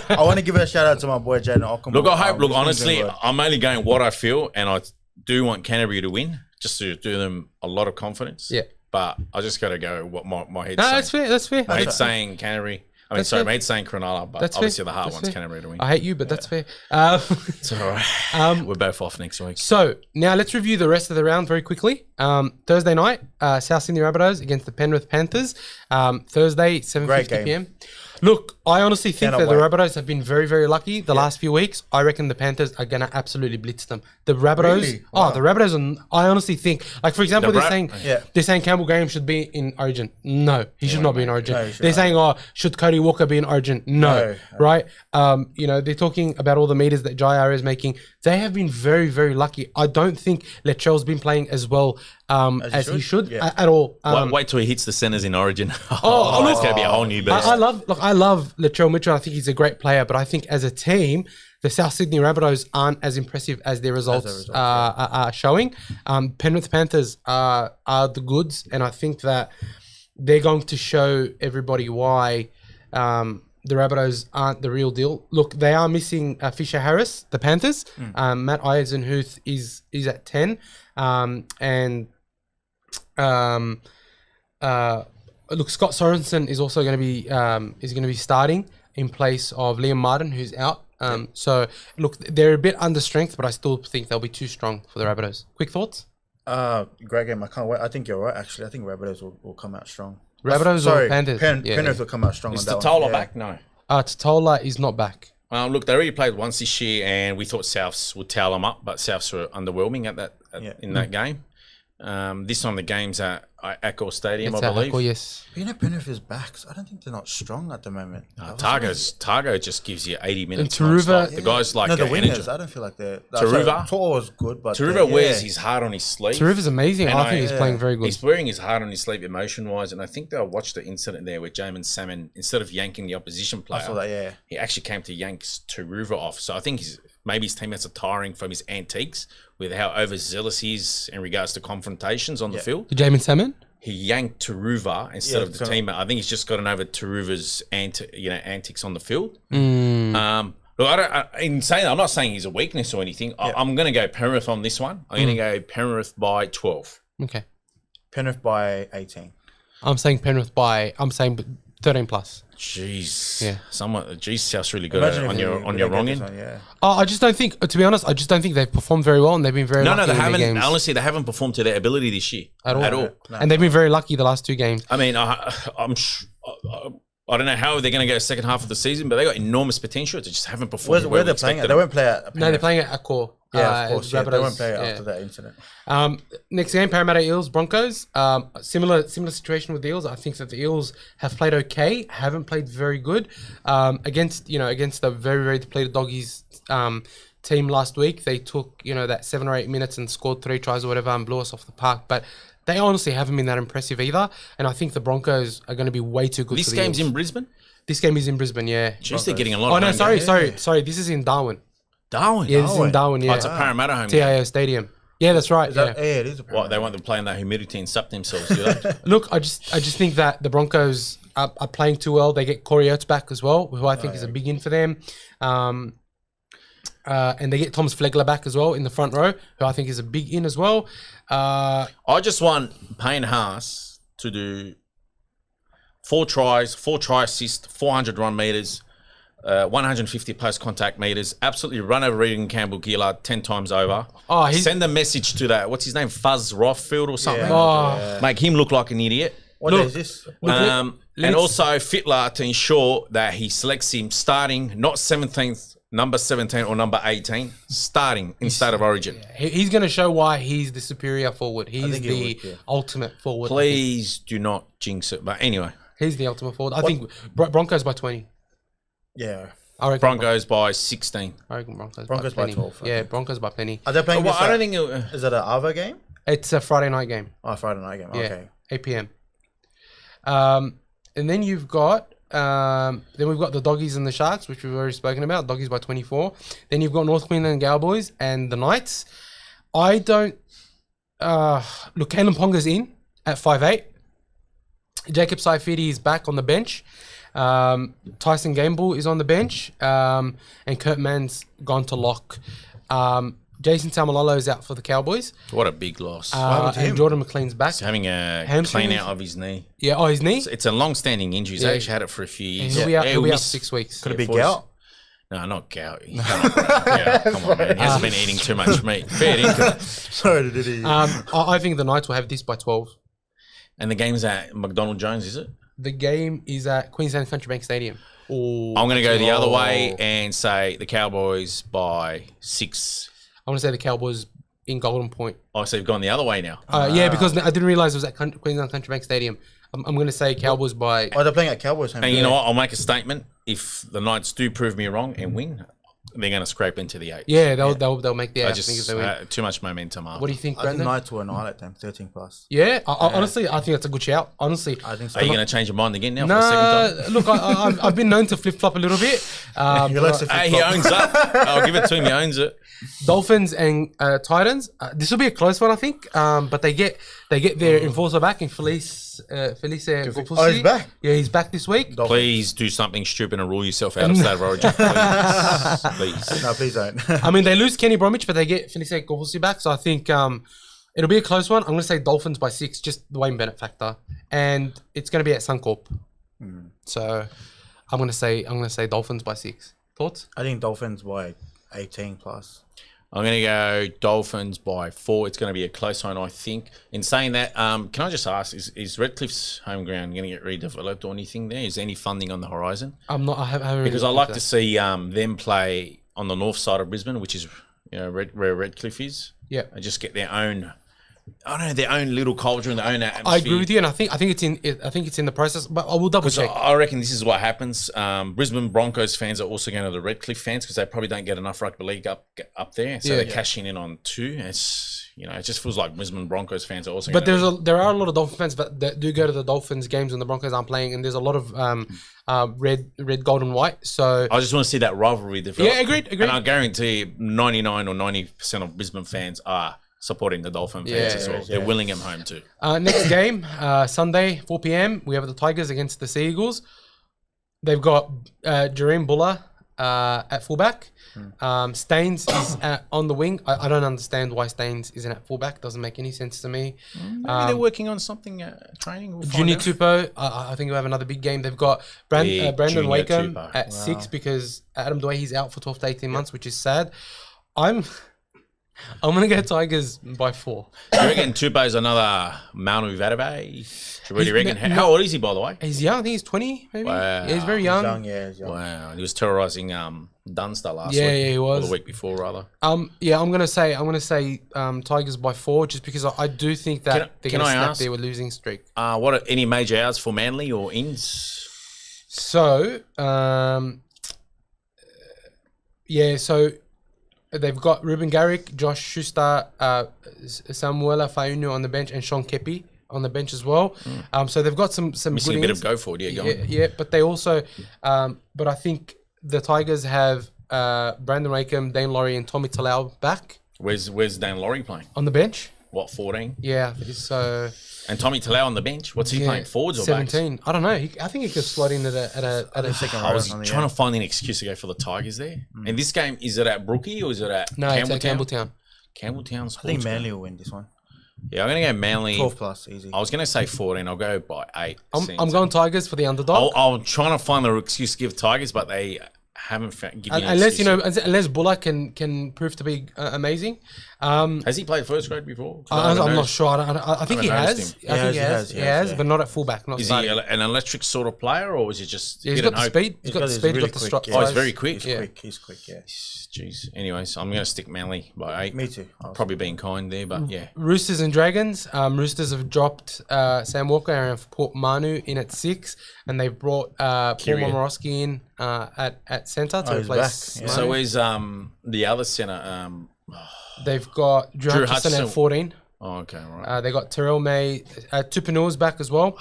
I want to give a shout out to my boy Jaden Ockham. Look, I hope. Look, honestly, I'm only going what I feel, and I do want Canterbury to win, just to do them a lot of confidence. Yeah. But I just got to go what my head's No, saying. that's fair. That's fair. My head's saying Canterbury. I mean, That's sorry, fair. my head's saying Cronulla, but That's obviously fair. the heart That's wants fair. Canterbury to win. I hate you, but that's fair. It's all right. We're both off next week. So now let's review the rest of the round very quickly. Thursday night, South Sydney Rabbitohs against the Penrith Panthers. Thursday, 7:50 game. p.m. Look, I honestly think Cannot that the wait. Rabbitohs have been very, very lucky the last few weeks. I reckon the Panthers are going to absolutely blitz them. The Rabbitohs, Really? Wow. the Rabbitohs, I honestly think, like for example, The they're saying Campbell Graham should be in Origin. No, he should not be in Origin. No, he should They're not. saying, should Cody Walker be in Origin? No, No. right? They're talking about all the meters that Jair is making. They have been very, very lucky. I don't think Latrell's been playing as well as he should Yeah. at all. Wait till he hits the centres in Origin. look, It's going to be a whole new beast. I love Latrell Mitchell. I think he's a great player, but I think as a team, the South Sydney Rabbitohs aren't as impressive as their results are showing. Penrith Panthers are the goods, and I think that they're going to show everybody why the Rabbitohs aren't the real deal. Look, they are missing Fisher Harris, the Panthers. Matt Eisenhuth is at 10, and look, Scott Sorensen is also going to be starting in place of Liam Martin, who's out. So look, they're a bit under strength, but I still think they'll be too strong for the Rabbitohs. Quick thoughts? Great game. I can't wait. I think you're right. Actually, I think Rabbitohs will come out strong. Rabbitohs or Panthers? Penrith will come out strong. Is on that Totola one. back? No. Totola is not back. Look, they already played once this year, and we thought Souths would towel them up, but Souths were underwhelming in that game. This time the game's at Accor Stadium, It's I at believe. Accor, yes. But Penrith is back. So I don't think they're not strong at the moment. Targo just gives you 80 minutes. And Taruva- non-stop. The guy's like No, the energy. wingers. I don't feel like they're. Taruva? Tor was good, but Taruva wears his heart on his sleeve. Taruva's amazing. And I think he's playing very good. He's wearing his heart on his sleeve emotion-wise, and I think they'll watch the incident there where Jamin Salmon, instead of yanking the opposition player, I saw that. Yeah. he actually came to yank Taruva off. So I think maybe his teammates are tiring from his antiques with how overzealous he is in regards to confrontations on the field. Jamin Salmon? He yanked Taruva instead of the so- teammate. I think he's just gotten over Taruva's antics on the field. Mm. Look, in saying that, I'm not saying he's a weakness or anything. I'm going to go Penrith on this one. I'm going to go Penrith by 12. Okay. Penrith by 18. I'm saying 13 plus. Jeez. Yeah. South's really good Imagine if on your they get wrong this end. one, yeah. I just don't think, to be honest, they've performed very well and they've been very lucky No, they in their haven't. games. Honestly, they haven't performed to their ability this year At all. No. And they've been very lucky the last 2 games. I mean, I don't know how they're going to go second half of the season, but they got enormous potential. They just haven't performed. Where they're playing at? They won't play at. No, they're playing at Accor. Yeah, of course. Yeah, they Rabbitohs, won't play yeah. after that incident. Next game, Parramatta Eels Broncos. Similar situation with the Eels. I think that the Eels have played okay, haven't played very good against the very, very depleted Doggies team last week. They took that 7 or 8 minutes and scored 3 tries or whatever and blew us off the park. But they honestly haven't been that impressive either. And I think the Broncos are going to be way too good. This for the game's Eels. in Brisbane. This game is in Brisbane. Yeah. Jeez, they're getting a lot. Oh of no, home games. sorry. This is in Darwin. Darwin. Yeah, this is in Darwin. Yeah. Oh, it's a Parramatta home game. TIO Stadium. Yeah, that's right. Yeah, it is a What, they want them playing that humidity and sup themselves, do they? Look, I just think that the Broncos are playing too well. They get Corey Oates back as well, who I think is a big in for them. And they get Thomas Flegler back as well in the front row, who I think is a big in as well. I just want Payne Haas to do 4 tries, 4 try assists, 400 run meters, 150 post contact meters, absolutely run over Regan Campbell Gillard 10 times over. Send a message to that. What's his name? Fuzz Rothfield or something. Make him look like an idiot. What is this? And also Fitler to ensure that he selects him starting, not 17th number 17 or number 18 starting in State of Origin. He's going to show why he's the superior forward. He's think he the would, yeah. ultimate forward. Please do not jinx it. But anyway, He's the ultimate forward. I think Broncos by 20. Yeah. I reckon Broncos by 16. I reckon Broncos by by plenty. 12, I Yeah, think. Broncos by plenty. Are they playing Well, this I don't at- think it, Is it an Arvo game? It's a Friday night game. Oh, Friday night game. Yeah, Okay. 8 p.m. And then you've got then we've got the Doggies and the Sharks, which we've already spoken about. Doggies by 24. Then you've got North Queensland Cowboys and the Knights. I don't look. Kalen Ponga's in at 5'8". Jacob Saifidi is back on the bench. Tyson Gamble is on the bench, and Kurt Mann's gone to lock. Jason Taumalolo is out for the Cowboys. what a big loss. happened to And him? Jordan McLean's back. He's having a Hamstring clean out of his knee. Yeah, oh, his knee. It's a long-standing injury. He's Yeah. actually had it for a few years. He'll be out, he'll be out missed- 6 weeks. Could it be force- gout? No, not gout. He can't operate gout. Come on, man. He hasn't been eating too much meat. Fair dinkum. Sorry, did he? I think the Knights will have this by 12. And the game's at McDonald Jones, is it? The game is at Queensland Country Bank Stadium. I'm going to go the other way and say the Cowboys by 6. I want to say the Cowboys in Golden Point. Oh, so you've gone the other way now. Yeah, because I didn't realize it was at Queensland Country Bank Stadium. I'm going to say Cowboys by. Oh, they're playing at Cowboys home. And you know what? I'll make a statement. If the Knights do prove me wrong and win, they're going to scrape into the 8. Yeah, they'll make the I eight. I just think if they win. too much momentum. What do you think, I think Brandon? Knights will annihilate them, 13 plus. Yeah, honestly, I think that's a good shout. Honestly, I think so. Are you going to change your mind again now for the second nah, look, I've been known to flip flop a little bit. He likes to time? Hey, he flip-flop. owns up. I'll give it to him. He owns it. Dolphins and Titans. This will be a close one, I think. But they get their enforcer back in Felice. Oh, he's back? Yeah, he's back this week. Please do something stupid and rule yourself out of State of Origin. Please. No, please don't. I mean, they lose Kenny Bromwich, but they get Felice Gofusi back. So I think it'll be a close one. I'm going to say Dolphins by 6, just the Wayne Bennett factor, and it's going to be at Suncorp. So I'm going to say Dolphins by 6. Thoughts? I think Dolphins by 18 plus. I'm going to go Dolphins by 4. It's going to be a close one, I think. In saying that, can I just ask, is Redcliffe's home ground going to get redeveloped or anything there? Is there any funding on the horizon? I'm not. I haven't Because I really like looked to at see them play on the north side of Brisbane, which is where Redcliffe is. Yeah. And just get their own, I don't know, their own little culture and their own atmosphere. I agree with you, and I think it's in the process, but I will double Because check. I reckon this is what happens. Brisbane Broncos fans are also going to the Redcliffe fans because they probably don't get enough rugby league up there, so they're cashing in on 2. It's it just feels like Brisbane Broncos fans are also. But gonna there are a lot of Dolphin fans that do go to the Dolphins games when the Broncos aren't playing, and there's a lot of red, gold, and white. So I just want to see that rivalry develop. Yeah, agreed. And I guarantee you 99 or 90% of Brisbane fans are supporting the Dolphin fans as well. They're willing them home too. next game, Sunday, 4 p.m. We have the Tigers against the Sea Eagles. They've got Jareem Buller at fullback. Staines is on the wing. I don't understand why Staines isn't at fullback. Doesn't make any sense to me. Maybe they're working on something, training. We'll find Junior out. Tupou, I think we'll have another big game. They've got Big Brandon Junior Wakeham Tupou. at 6 because Adam Dwyer, he's out for 12 to 18 months, which is sad. I'm going to go Tigers by 4. Do you reckon Tupou's another Manu Vadabe? Do you really reckon? no- How old is he, by the way? He's young. I think he's 20, maybe. Wow. Yeah, he's very young. Young, yeah, he's young. Wow, he was terrorising Dunster last Yeah, week. yeah, he was. Or the week before, rather. Yeah, I'm gonna say Tigers by 4, just because I do think that they're Can gonna I snap ask- their losing streak. What are any major outs for Manly or ins? So, so they've got Ruben Garrick, Josh Schuster, Samuela Faunu on the bench, and Sean Kepi on the bench as well. So they've got some Missing good a bit ins. of go forward, go on. Yeah, but they also, but I think the Tigers have Brandon Wakeham, Dane Laurie, and Tommy Talau back Where's Dan Laurie playing? on the bench. What, 14? Yeah, so And Tommy Talau on the bench? What's he playing, forwards or 17. I don't know. I think he could slot in at a Second backs? I was round on the trying to find an excuse to go for the Tigers there. And this game, is it at Brookie or is it at No, it's at Campbelltown. Campbelltown I Sports. think Manly will win this one. Yeah, I'm going to go Manly. 12 plus, easy. I was going to say 14. I'll go by 8. I'm going Tigers for the underdog. I'm trying to find the excuse to give Tigers, but they haven't given you unless unless Buller can prove to be amazing. Has he played first grade before? I'm not sure. I think he has. I think he has, but not at fullback. Not Is starting. he an electric sort of player, or is he just? He's got the speed. He's got the speed. He's got the quick, strike. yeah. Oh, he's very quick. He's quick, yeah. Jeez. Anyways, I'm going to stick Manly by 8. Me too. Probably being kind there, but yeah. Roosters and Dragons. Roosters have dropped Sam Walker and have put Manu in at 6, and they've brought Paul Momorowski in at centre to replace. Yeah. So where's the other centre? They've got Drew Hutchison at 14. Oh, okay, right. They got Terrell May, Tupanua's back as well,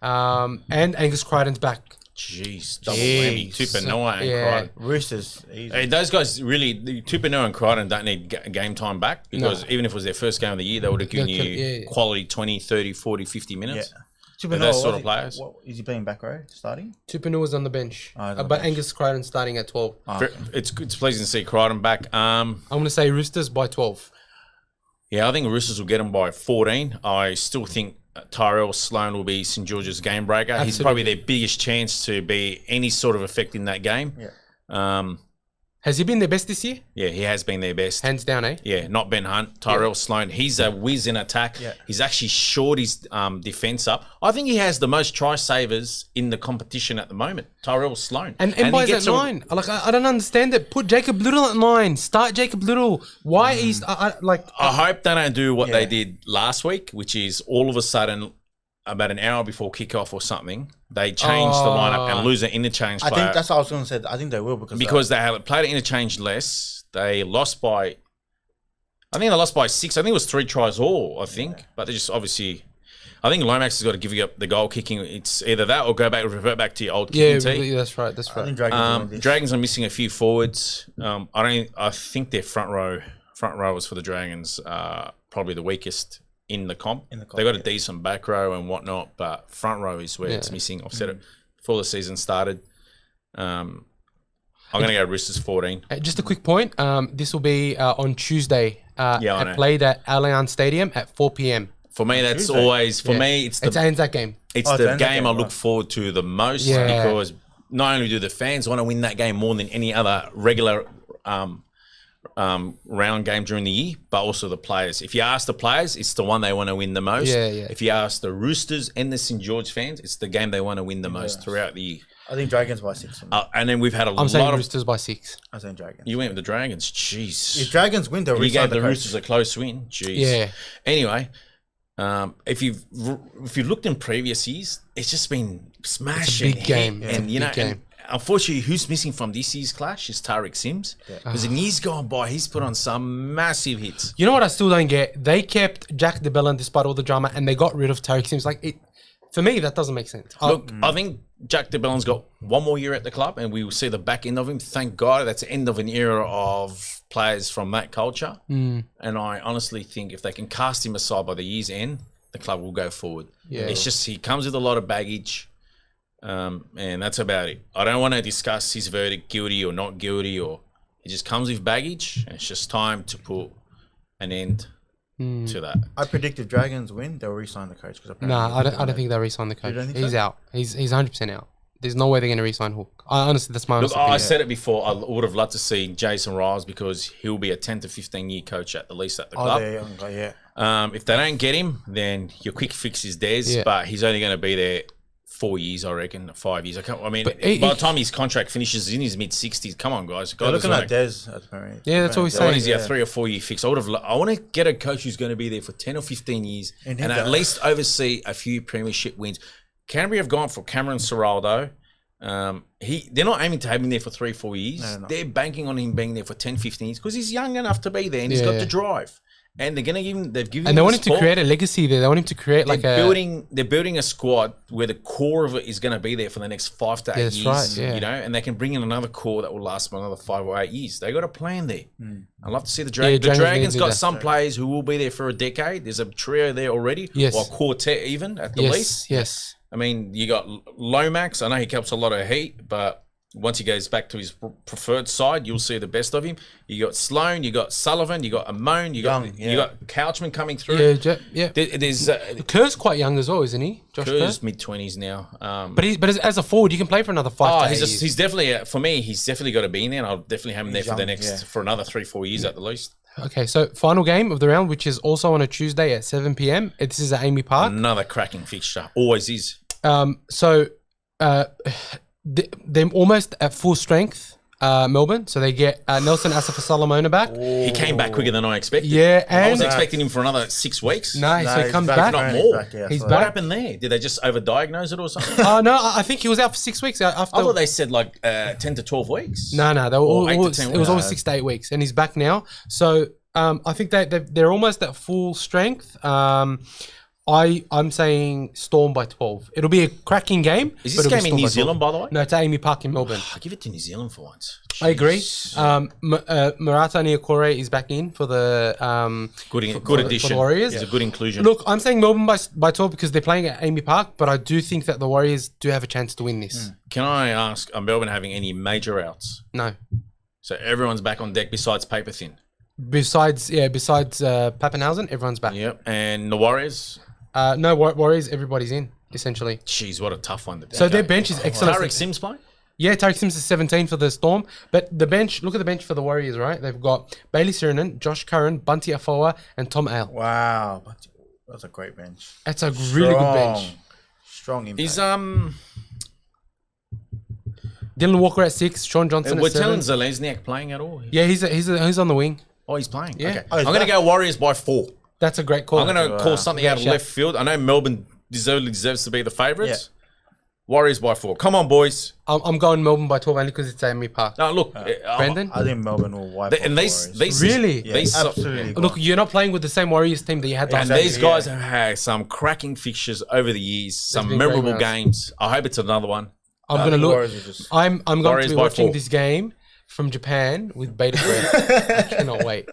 and Angus Crichton's back. Jeez, double whammy. Tupanoa and Crichton. Roosters, easy. Hey, those guys really, Tupanoa and Crichton don't need game time back because even if it was their first game of the year, they would have given you quality 20, 30, 40, 50 minutes. Yeah. Those sort of players. Is he playing back row starting? Tupanua's on the bench, but bench. Angus Crichton starting at 12. It's pleasing to see Crichton back. I'm going to say Roosters by 12. Yeah, I think Roosters will get them by 14. I still think Tyrell Sloan will be St George's game breaker. Absolutely. He's probably their biggest chance to be any sort of effect in that game. Yeah. Has he been their best this year? Yeah, he has been their best. Hands down, eh? Yeah, not Ben Hunt. Tyrell Sloan. He's a whiz in attack. Yeah. He's actually shored his defence up. I think he has the most try savers in the competition at the moment. Tyrell Sloan. And Mboy's at 9. I don't understand it. Put Jacob Little at 9. Start Jacob Little. Why is I hope they don't do what they did last week, which is all of a sudden, about an hour before kickoff or something, they change the lineup and lose an interchange player. I think that's what I was going to say. I think they will because they have played an interchange less. They lost by, I think they lost by 6. I think it was 3 tries all. I think, but they just obviously. I think Lomax has got to give you up the goal kicking. It's either that or revert back to your old kicking team. Yeah, that's right. That's right. I think Dragons are missing a few forwards. I think their front rowers for the Dragons are probably the weakest in the comp. They got a decent back row and whatnot, but front row is where it's missing. I've said it before the season started. I'm going to go Roosters 14. Just a quick point. This will be on Tuesday. Played at Allianz Stadium at 4 p.m. For me, that's always me. It's Anzac game. It's the game I look forward to the most because not only do the fans want to win that game more than any other regular round game during the year, but also the players. If you ask the players, it's the one they want to win the most. If you ask the Roosters and the St George fans, it's the game they want to win the most throughout the year. I think Dragons by 6. And then we've had I'm saying Roosters by 6. I'm saying Dragons. You went with the Dragons. Jeez. If Dragons win, they'll you gave the Roosters a close win. Jeez. Yeah. Anyway, if you've looked in previous years, it's just been smashing. It's a big game. And you know, and unfortunately, who's missing from this year's clash is Tariq Sims. Because in years gone by, he's put on some massive hits. You know what I still don't get? They kept Jack DeBellin despite all the drama, and they got rid of Tariq Sims. For me, that doesn't make sense. Look, I think Jack DeBellin's got one more year at the club, and we will see the back end of him. Thank God, that's the end of an era of players from that culture. And I honestly think if they can cast him aside by the year's end, the club will go forward. It's just he comes with a lot of baggage, and that's about it. I don't want to discuss his verdict, guilty or not guilty, or he just comes with baggage, and it's just time to put an end to that. I predict if Dragons win, they'll re-sign the coach. I don't think they'll re-sign the coach. He's out. He's 100% out. There's no way they're going to re-sign Hook. Honestly, that's my honest opinion. I said it before. I would have loved to see Jason Riles because he'll be a 10 to 15 year coach at least at the club. If they don't get him, then your quick fix is theirs. But he's only going to be there 4 years, I reckon, 5 years. By the time his contract finishes in his mid-60s, come on, guys. They're looking at Des at the moment. Yeah, that's what we're saying. What is he, a 3 or 4 year fix? I want to get a coach who's going to be there for 10 or 15 years and at least oversee a few premiership wins. Canterbury have gone for Cameron Ciraldo. They're not aiming to have him there for 3 or 4 years. No. They're banking on him being there for 10, 15 years because he's young enough to be there and he's got the drive. And they're going to give him. They've given. And they want him to create a legacy there. They want him to create They're building a squad where the core of it is going to be there for the next 5 to 8 years. Right, yeah. You know, and they can bring in another core that will last for another 5 or 8 years. They got a plan there. I'd love to see the Dragons. The Dragons got some players who will be there for a decade. There's a trio there already. Yes. Or quartet even at the least. Yes. I mean, you got Lomax. I know he keeps a lot of heat, but Once he goes back to his preferred side, you'll see the best of him. You got Sloan, you got Sullivan, you got Amone, you got Couchman coming through. Yeah. There's Kerr's quite young as well, isn't he? Josh Kerr? Kerr's mid-20s now. But as a forward, you can play for another 5 to 8 years. He's definitely for me. He's definitely got to be in there. And I'll definitely have him there for the next for another 3-4 years at the least. Okay, so final game of the round, which is also on a Tuesday at 7 p.m. This is at Amy Park. Another cracking fixture, always is. They're almost at full strength, Melbourne. So they get Nelson Asafa-Solomona back. He came back quicker than I expected. Yeah, and I was expecting him for another 6 weeks. No, so he comes back. Not more. He's What back. happened there? Did they just overdiagnose it or something? No, I think he was out for 6 weeks. After, I thought they said like 10 to 12 weeks. No, they were 8 to 10 it was weeks. always 6 to 8 weeks, and he's back now. So I think they're almost at full strength. I'm saying Storm by 12. It'll be a cracking game. Is this game in New Zealand, by the way? No, it's at Amy Park in Melbourne. I'll give it to New Zealand for once. I agree. Jeez. Murata Niokore is back in for the Good addition. for the Warriors. It's a good inclusion. Look, I'm saying Melbourne by 12 because they're playing at Amy Park, but I do think that the Warriors do have a chance to win this. Can I ask, are Melbourne having any major outs? No. So everyone's back on deck besides Paper Thin. Besides Pappenhausen, everyone's back. Yep. And the Warriors? No, Warriors, everybody's in, essentially. Jeez, what a tough one. So their bench is excellent. Tarek Sims playing? Yeah, Tarek Sims is 17 for the Storm. But the bench, look at the bench for the Warriors, right? They've got Bailey Sirinen, Josh Curran, Bunty Afoa, and Tom Ale. Wow, that's a great bench. That's a really good bench. Strong impact. Is Dylan Walker at 6, Sean Johnson we're at 7. telling Zelezniak playing at all? Yeah, he's on the wing. Oh, he's playing. Yeah. Okay. Oh, I'm going to go Warriors by 4. That's a great call. I'm going to call something out of Shout. left field. I know Melbourne deserves to be the favourites. Warriors by 4. Come on, boys. I'm going Melbourne by 12 only because it's Amy Park. No, look, Brandon? I think Melbourne will wipe and off these Really? Yeah, these absolutely. Look, you're not playing with the same Warriors team that you had last and year. these guys have had some cracking fixtures over the years, some been memorable great rounds. games. I hope it's another one. I'm going to look. Warriors are just- I'm going Warriors to be by watching 4. this game from Japan with bated breath. I cannot wait.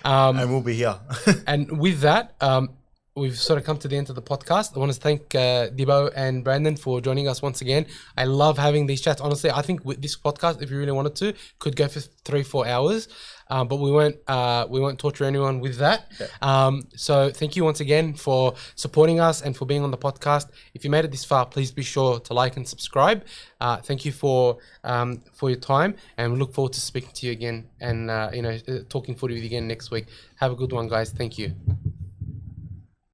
and we'll be here. And with that, we've sort of come to the end of the podcast. I want to thank Debo and Brandon for joining us once again. I love having these chats. Honestly, I think with this podcast, if you really wanted to, could go for 3-4 hours. But we won't torture anyone with that. So thank you once again for supporting us and for being on the podcast. If you made it this far, please be sure to like and subscribe. Thank you for your time, and we look forward to speaking to you again and talking footy with you again next week. Have a good one, guys. Thank you.